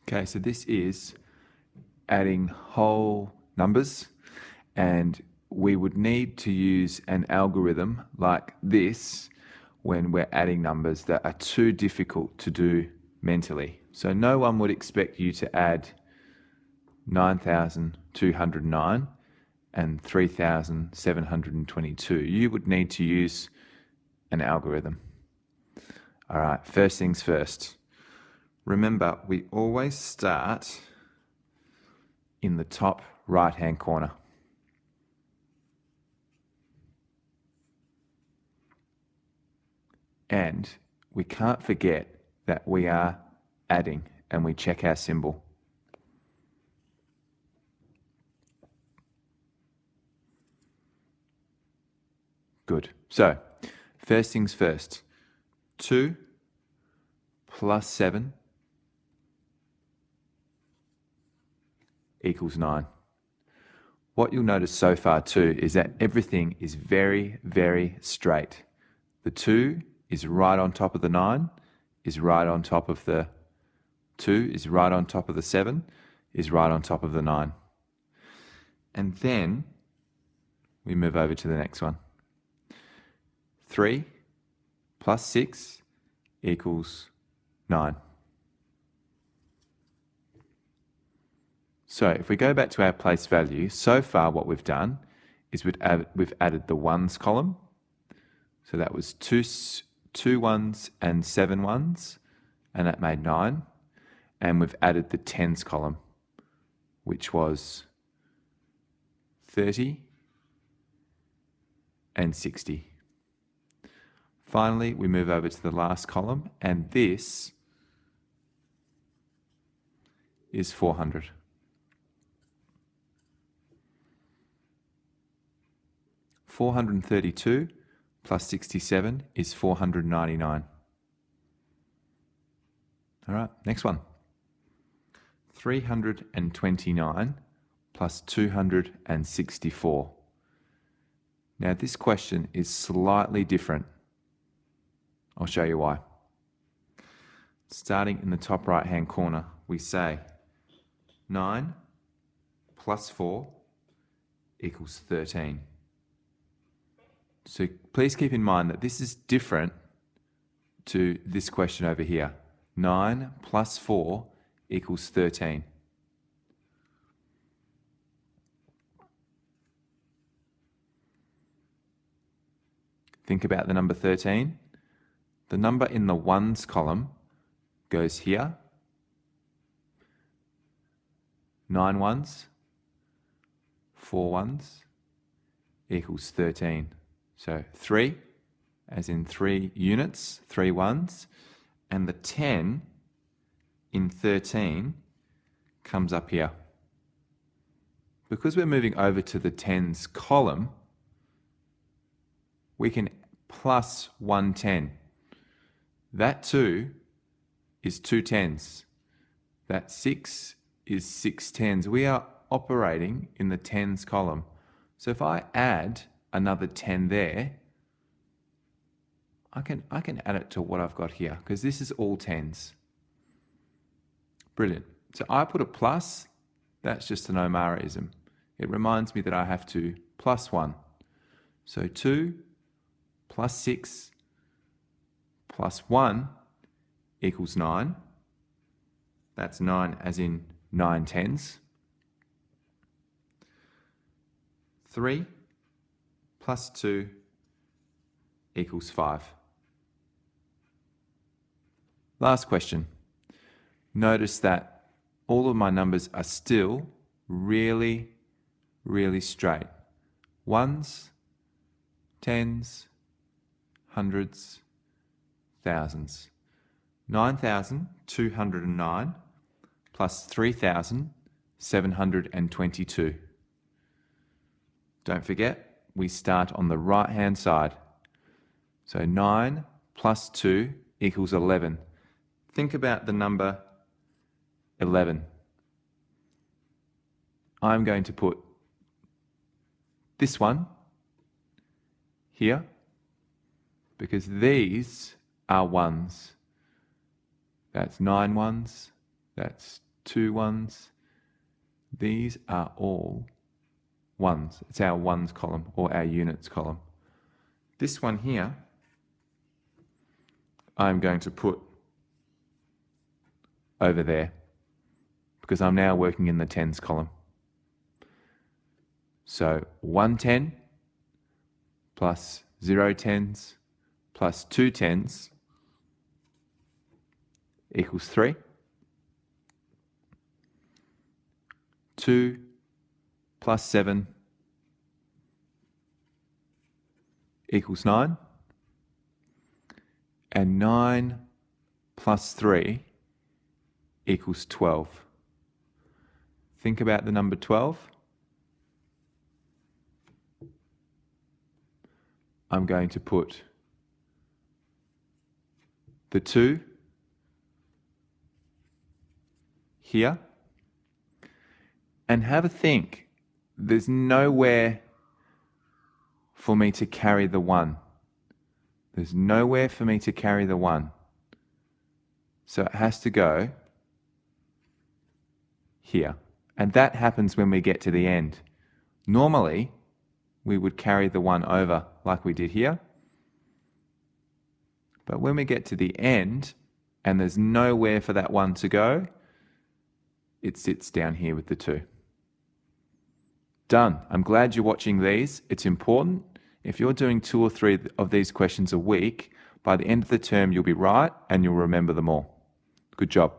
Okay, so this is adding whole numbers, and we would need to use an algorithm like this when we're adding numbers that are too difficult to do mentally. So no one would expect you to add 9,209 and 3,722. You would need to use an algorithm. All right, first things first. Remember, we always start in the top right-hand corner. And we can't forget that we are adding, and we check our symbol. Good. So, first things first. 2 plus 7 equals 9. What you'll notice so far too is that everything is very, very straight. The 2 is right on top of the 9, is right on top of the 2, is right on top of the 7, is right on top of the 9. And then we move over to the next one. 3 plus 6 equals 9. So if we go back to our place value, so far what we've done is we've added the ones column. So that was two ones and 7 ones, and that made 9. And we've added the tens column, which was 30 and 60. Finally, we move over to the last column, and this is 400. $432 plus 67 is 499. All right, next one. 329 plus 264. Now this question is slightly different. I'll show you why. Starting in the top right-hand corner, we say 9 plus 4 equals 13. So please keep in mind that this is different to this question over here. 9 plus 4 equals 13. Think about the number 13. The number in the ones column goes here. 9 ones, 4 ones equals 13. So 3, as in 3 units, 3 ones, and the 10 in 13 comes up here. Because we're moving over to the tens column, we can plus 1 10. That 2 is 2 tens. That 6 is 6 tens. We are operating in the tens column. So if I add another 10 there, I can add it to what I've got here, because this is all tens. Brilliant. So I put a plus. That's just an O'Maraism. It reminds me that I have to plus 1. So 2 plus 6 plus 1 equals 9. That's 9 as in 9 tens. 3 plus 2 equals 5. Last question. Notice that all of my numbers are still really, really straight. Ones, tens, hundreds, thousands. 9,209 plus 3,722. Don't forget, we start on the right-hand side. So 9 plus 2 equals 11. Think about the number 11. I'm going to put this one here because these are ones. That's 9 ones, that's 2 ones. These are all ones. It's our ones column or our units column. This one here, I'm going to put over there because I'm now working in the tens column. So 1 10 plus 0 tens plus 2 tens equals 3. 2 plus 7 equals 9. And 9 plus 3 equals 12. Think about the number 12. I'm going to put the 2 here. And have a think. There's nowhere for me to carry the 1. There's nowhere for me to carry the 1. So it has to go here. And that happens when we get to the end. Normally, we would carry the 1 over like we did here. But when we get to the end, and there's nowhere for that 1 to go, it sits down here with the 2. Done. I'm glad you're watching these. It's important. If you're doing 2 or 3 of these questions a week, by the end of the term you'll be right and you'll remember them all. Good job.